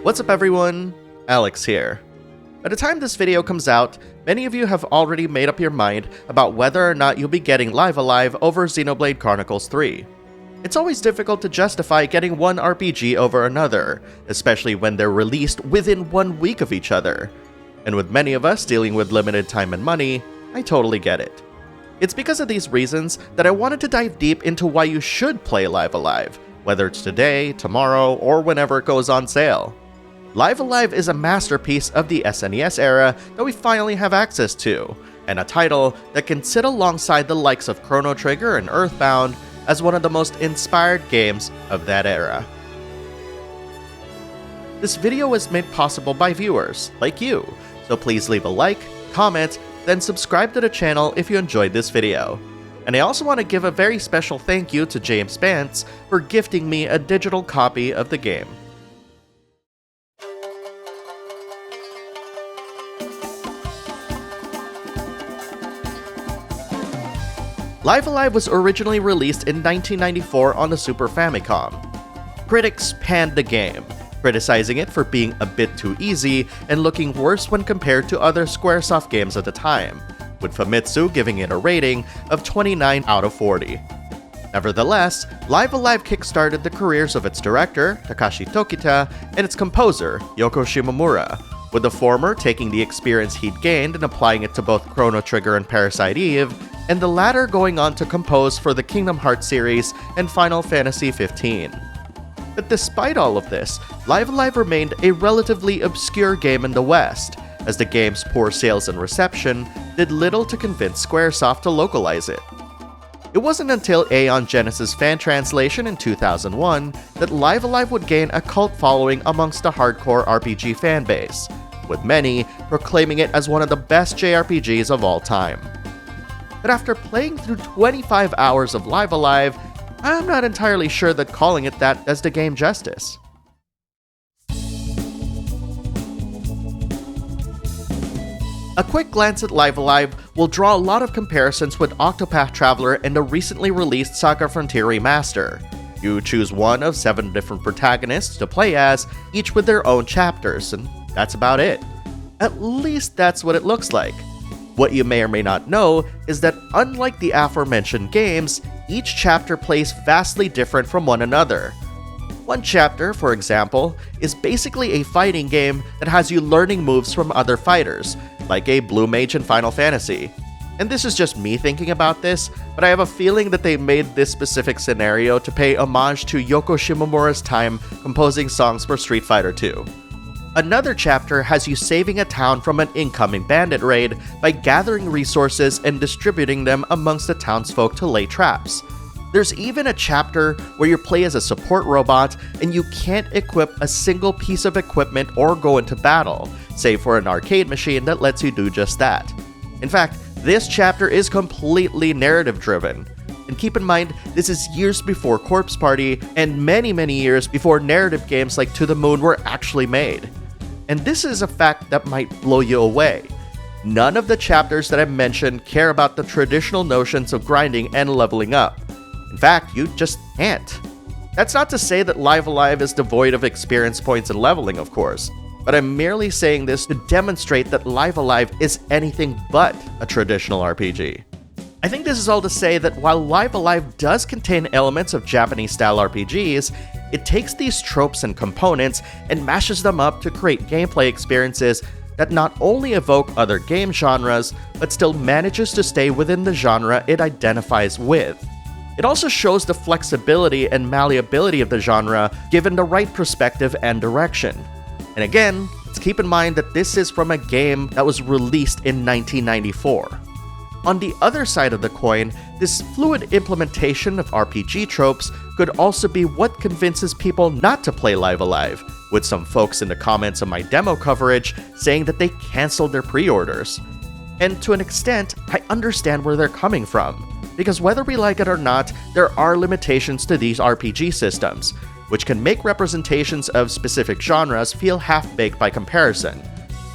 What's up everyone, Alex here. By the time this video comes out, many of you have already made up your mind about whether or not you'll be getting Live Alive over Xenoblade Chronicles 3. It's always difficult to justify getting one RPG over another, especially when they're released within 1 week of each other. And with many of us dealing with limited time and money, I totally get it. It's because of these reasons that I wanted to dive deep into why you should play Live Alive, whether it's today, tomorrow, or whenever it goes on sale. Live Alive is a masterpiece of the SNES era that we finally have access to, and a title that can sit alongside the likes of Chrono Trigger and Earthbound as one of the most inspired games of that era. This video was made possible by viewers like you, so please leave a like, comment, then subscribe to the channel if you enjoyed this video. And I also want to give a very special thank you to James Bantz for gifting me a digital copy of the game. Live Alive was originally released in 1994 on the Super Famicom. Critics panned the game, criticizing it for being a bit too easy and looking worse when compared to other Squaresoft games at the time, with Famitsu giving it a rating of 29 out of 40. Nevertheless, Live Alive kickstarted the careers of its director, Takashi Tokita, and its composer, Yoko Shimomura, with the former taking the experience he'd gained and applying it to both Chrono Trigger and Parasite Eve, and the latter going on to compose for the Kingdom Hearts series and Final Fantasy XV. But despite all of this, Live Alive remained a relatively obscure game in the West, as the game's poor sales and reception did little to convince Squaresoft to localize it. It wasn't until Aeon Genesis fan translation in 2001 that Live Alive would gain a cult following amongst the hardcore RPG fanbase, with many proclaiming it as one of the best JRPGs of all time. But after playing through 25 hours of Live Alive, I'm not entirely sure that calling it that does the game justice. A quick glance at Live Alive will draw a lot of comparisons with Octopath Traveler and the recently released Saga Frontier Remaster. You choose one of 7 different protagonists to play as, each with their own chapters, and that's about it. At least that's what it looks like. What you may or may not know is that unlike the aforementioned games, each chapter plays vastly different from one another. One chapter, for example, is basically a fighting game that has you learning moves from other fighters, like a Blue Mage in Final Fantasy. And this is just me thinking about this, but I have a feeling that they made this specific scenario to pay homage to Yoko Shimomura's time composing songs for Street Fighter II. Another chapter has you saving a town from an incoming bandit raid by gathering resources and distributing them amongst the townsfolk to lay traps. There's even a chapter where you play as a support robot and you can't equip a single piece of equipment or go into battle, save for an arcade machine that lets you do just that. In fact, this chapter is completely narrative driven. And keep in mind, this is years before Corpse Party and many years before narrative games like To the Moon were actually made. And this is a fact that might blow you away. None of the chapters that I mentioned care about the traditional notions of grinding and leveling up. In fact, you just can't. That's not to say that Live Alive is devoid of experience points and leveling, of course, but I'm merely saying this to demonstrate that Live Alive is anything but a traditional RPG. I think this is all to say that while Live Alive does contain elements of Japanese-style RPGs, it takes these tropes and components and mashes them up to create gameplay experiences that not only evoke other game genres, but still manages to stay within the genre it identifies with. It also shows the flexibility and malleability of the genre given the right perspective and direction. And again, let's keep in mind that this is from a game that was released in 1994. On the other side of the coin, this fluid implementation of RPG tropes could also be what convinces people not to play Live Alive, with some folks in the comments of my demo coverage saying that they canceled their pre-orders. And to an extent, I understand where they're coming from, because whether we like it or not, there are limitations to these RPG systems, which can make representations of specific genres feel half-baked by comparison.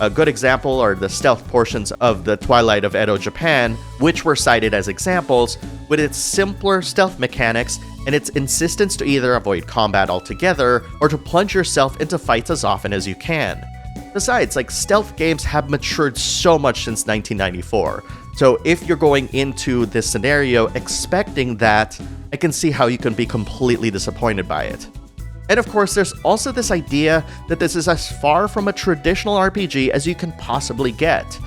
A good example are the stealth portions of the Twilight of Edo Japan, which were cited as examples, with its simpler stealth mechanics and its insistence to either avoid combat altogether or to plunge yourself into fights as often as you can. Besides, stealth games have matured so much since 1994, so if you're going into this scenario expecting that, I can see how you can be completely disappointed by it. And of course, there's also this idea that this is as far from a traditional RPG as you can possibly get.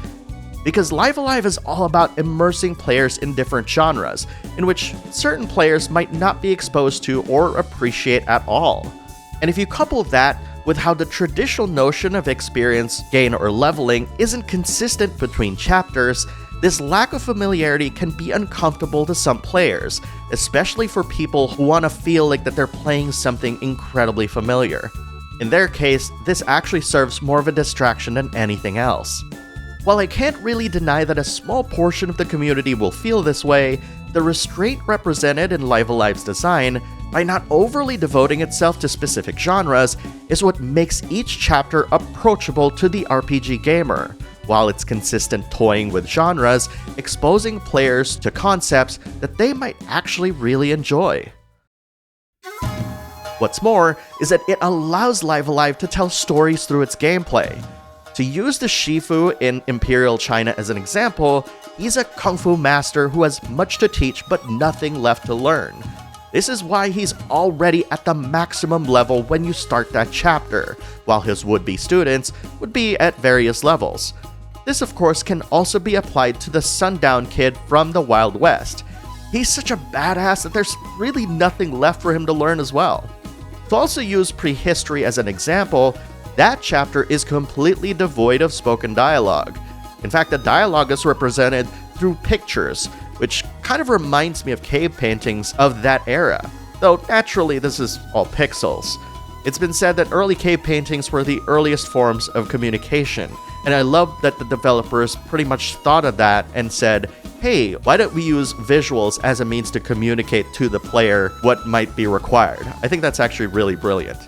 Because Live Alive is all about immersing players in different genres, in which certain players might not be exposed to or appreciate at all. And if you couple that with how the traditional notion of experience gain or leveling isn't consistent between chapters, this lack of familiarity can be uncomfortable to some players, especially for people who want to feel like that they're playing something incredibly familiar. In their case, this actually serves more of a distraction than anything else. While I can't really deny that a small portion of the community will feel this way, the restraint represented in Live Alive's design, by not overly devoting itself to specific genres, is what makes each chapter approachable to the RPG gamer, while its consistent toying with genres, exposing players to concepts that they might actually really enjoy. What's more is that it allows Live Alive to tell stories through its gameplay. To use the Shifu in Imperial China as an example, he's a kung fu master who has much to teach but nothing left to learn. This is why he's already at the maximum level when you start that chapter, while his would-be students would be at various levels. This of course can also be applied to the Sundown Kid from the Wild West. He's such a badass that there's really nothing left for him to learn as well. To also use prehistory as an example, that chapter is completely devoid of spoken dialogue. In fact, the dialogue is represented through pictures, which kind of reminds me of cave paintings of that era, though naturally this is all pixels. It's been said that early cave paintings were the earliest forms of communication, and I love that the developers pretty much thought of that and said, hey, why don't we use visuals as a means to communicate to the player what might be required? I think that's actually really brilliant.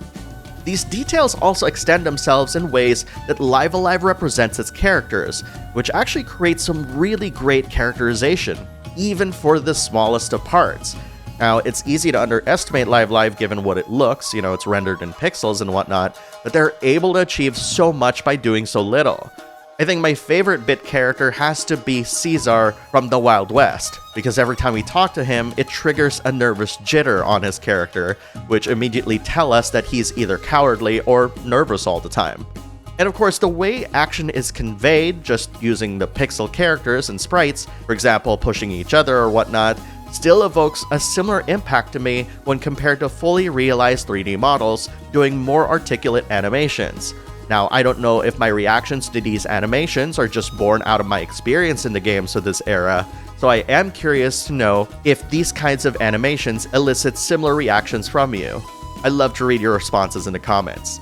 These details also extend themselves in ways that Live Alive represents its characters, which actually creates some really great characterization, even for the smallest of parts. Now, it's easy to underestimate Live Alive given what it looks, it's rendered in pixels and whatnot, but they're able to achieve so much by doing so little. I think my favorite bit character has to be Caesar from the Wild West, because every time we talk to him, it triggers a nervous jitter on his character, which immediately tell us that he's either cowardly or nervous all the time. And of course, the way action is conveyed, just using the pixel characters and sprites, for example, pushing each other or whatnot, still evokes a similar impact to me when compared to fully realized 3D models doing more articulate animations. Now, I don't know if my reactions to these animations are just born out of my experience in the games of this era, so I am curious to know if these kinds of animations elicit similar reactions from you. I'd love to read your responses in the comments.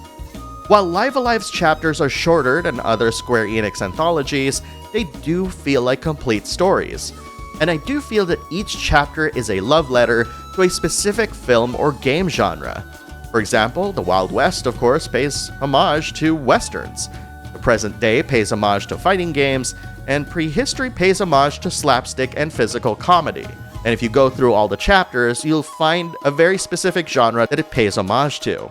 While Live Alive's chapters are shorter than other Square Enix anthologies, they do feel like complete stories. And I do feel that each chapter is a love letter to a specific film or game genre. For example, the Wild West, of course, pays homage to westerns. The present day pays homage to fighting games, and prehistory pays homage to slapstick and physical comedy. And if you go through all the chapters, you'll find a very specific genre that it pays homage to.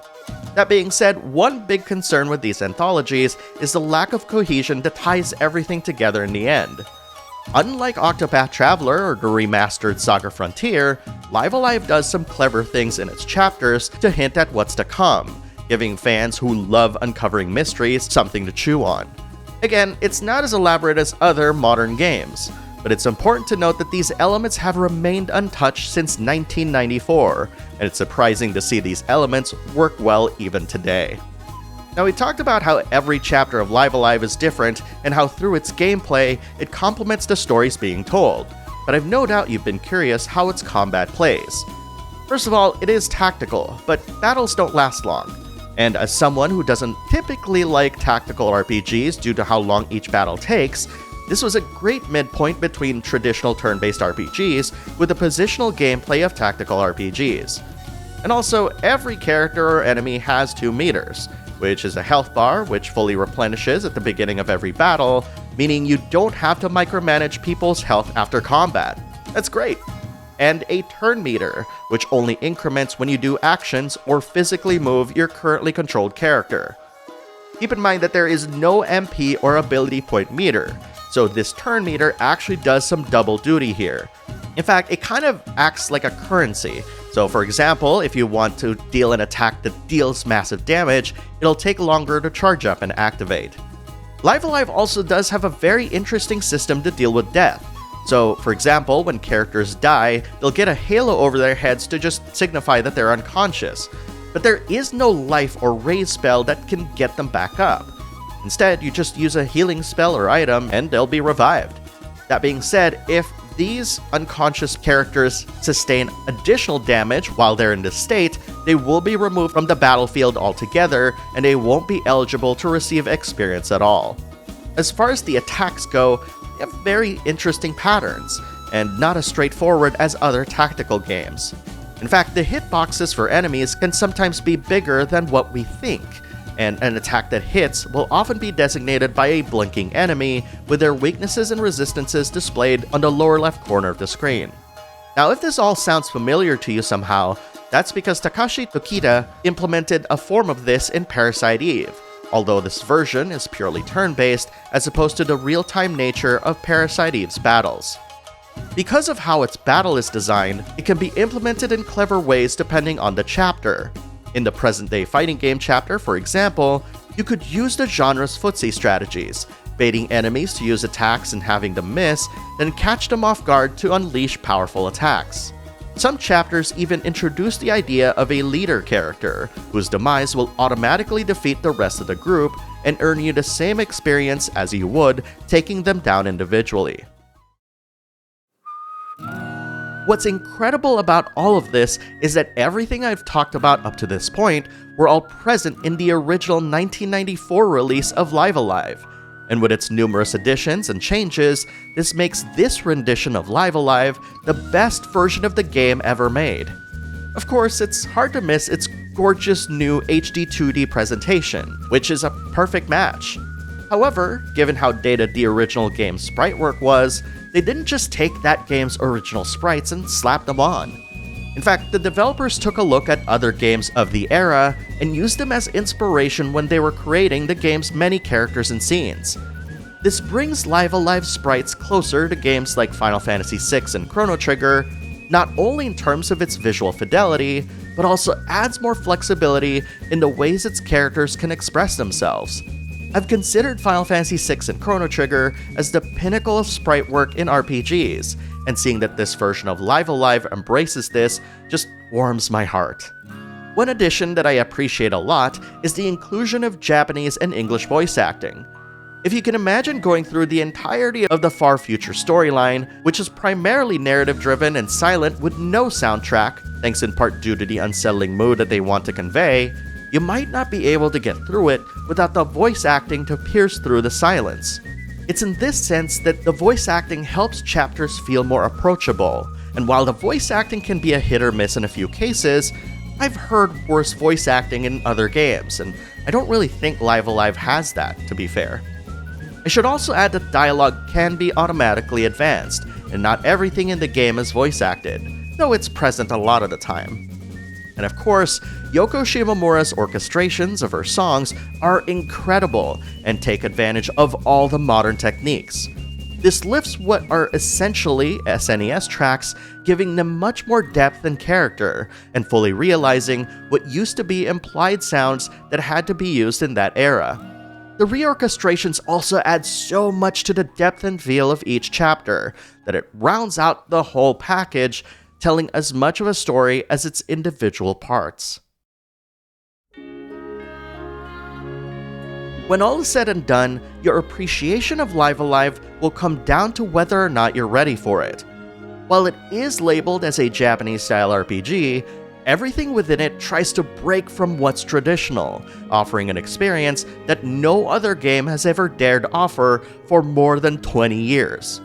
That being said, one big concern with these anthologies is the lack of cohesion that ties everything together in the end. Unlike Octopath Traveler or the remastered Saga Frontier, Live Alive does some clever things in its chapters to hint at what's to come, giving fans who love uncovering mysteries something to chew on. Again, it's not as elaborate as other modern games, but it's important to note that these elements have remained untouched since 1994, and it's surprising to see these elements work well even today. Now, we talked about how every chapter of Live Alive is different and how through its gameplay, it complements the stories being told, but I've no doubt you've been curious how its combat plays. First of all, it is tactical, but battles don't last long. And as someone who doesn't typically like tactical RPGs due to how long each battle takes, this was a great midpoint between traditional turn-based RPGs with the positional gameplay of tactical RPGs. And also, every character or enemy has 2 meters, which is a health bar which fully replenishes at the beginning of every battle, meaning you don't have to micromanage people's health after combat. That's great. And a turn meter, which only increments when you do actions or physically move your currently controlled character. Keep in mind that there is no MP or ability point meter, so this turn meter actually does some double duty here. In fact, it kind of acts like a currency. So for example, if you want to deal an attack that deals massive damage, it'll take longer to charge up and activate. Live Alive also does have a very interesting system to deal with death. So for example, when characters die, they'll get a halo over their heads to just signify that they're unconscious. But there is no life or raise spell that can get them back up. Instead, you just use a healing spell or item and they'll be revived. That being said, if these unconscious characters sustain additional damage while they're in this state, they will be removed from the battlefield altogether and they won't be eligible to receive experience at all. As far as the attacks go, they have very interesting patterns, and not as straightforward as other tactical games. In fact, the hitboxes for enemies can sometimes be bigger than what we think, and an attack that hits will often be designated by a blinking enemy with their weaknesses and resistances displayed on the lower left corner of the screen. Now, if this all sounds familiar to you somehow, that's because Takashi Tokita implemented a form of this in Parasite Eve, although this version is purely turn-based as opposed to the real-time nature of Parasite Eve's battles. Because of how its battle is designed, it can be implemented in clever ways depending on the chapter. In the present-day fighting game chapter, for example, you could use the genre's footsie strategies, baiting enemies to use attacks and having them miss, then catch them off guard to unleash powerful attacks. Some chapters even introduce the idea of a leader character, whose demise will automatically defeat the rest of the group and earn you the same experience as you would taking them down individually. What's incredible about all of this is that everything I've talked about up to this point were all present in the original 1994 release of Live Alive, and with its numerous additions and changes, this makes this rendition of Live Alive the best version of the game ever made. Of course, it's hard to miss its gorgeous new HD 2D presentation, which is a perfect match. However, given how dated the original game's sprite work was, they didn't just take that game's original sprites and slap them on. In fact, the developers took a look at other games of the era and used them as inspiration when they were creating the game's many characters and scenes. This brings Live Alive sprites closer to games like Final Fantasy VI and Chrono Trigger, not only in terms of its visual fidelity, but also adds more flexibility in the ways its characters can express themselves. I've considered Final Fantasy VI and Chrono Trigger as the pinnacle of sprite work in RPGs, and seeing that this version of Live Alive embraces this just warms my heart. One addition that I appreciate a lot is the inclusion of Japanese and English voice acting. If you can imagine going through the entirety of the far future storyline, which is primarily narrative-driven and silent with no soundtrack, thanks in part due to the unsettling mood that they want to convey, you might not be able to get through it without the voice acting to pierce through the silence. It's in this sense that the voice acting helps chapters feel more approachable, and while the voice acting can be a hit or miss in a few cases, I've heard worse voice acting in other games, and I don't really think Live Alive has that, to be fair. I should also add that dialogue can be automatically advanced, and not everything in the game is voice acted, though it's present a lot of the time. And of course, Yoko Shimomura's orchestrations of her songs are incredible and take advantage of all the modern techniques. This lifts what are essentially SNES tracks, giving them much more depth and character, and fully realizing what used to be implied sounds that had to be used in that era. The reorchestrations also add so much to the depth and feel of each chapter that it rounds out the whole package, telling as much of a story as its individual parts. When all is said and done, your appreciation of Live Alive will come down to whether or not you're ready for it. While it is labeled as a Japanese-style RPG, everything within it tries to break from what's traditional, offering an experience that no other game has ever dared offer for more than 20 years.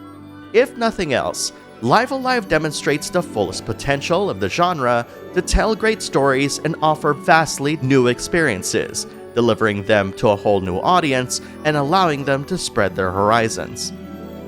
If nothing else, Live Alive demonstrates the fullest potential of the genre to tell great stories and offer vastly new experiences, delivering them to a whole new audience and allowing them to spread their horizons.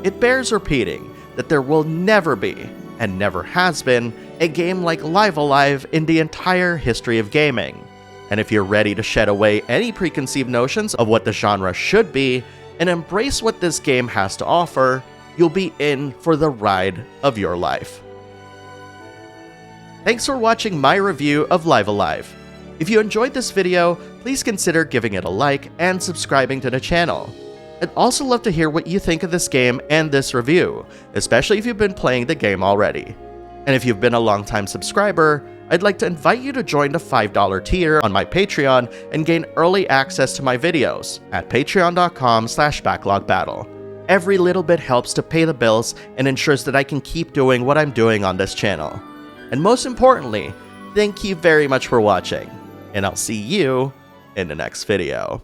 It bears repeating that there will never be, and never has been, a game like Live Alive in the entire history of gaming. And if you're ready to shed away any preconceived notions of what the genre should be and embrace what this game has to offer, you'll be in for the ride of your life. Thanks for watching my review of Live Alive. If you enjoyed this video, please consider giving it a like and subscribing to the channel. I'd also love to hear what you think of this game and this review, especially if you've been playing the game already. And if you've been a longtime subscriber, I'd like to invite you to join the $5 tier on my Patreon and gain early access to my videos at patreon.com/backlogbattle. Every little bit helps to pay the bills and ensures that I can keep doing what I'm doing on this channel. And most importantly, thank you very much for watching, and I'll see you in the next video.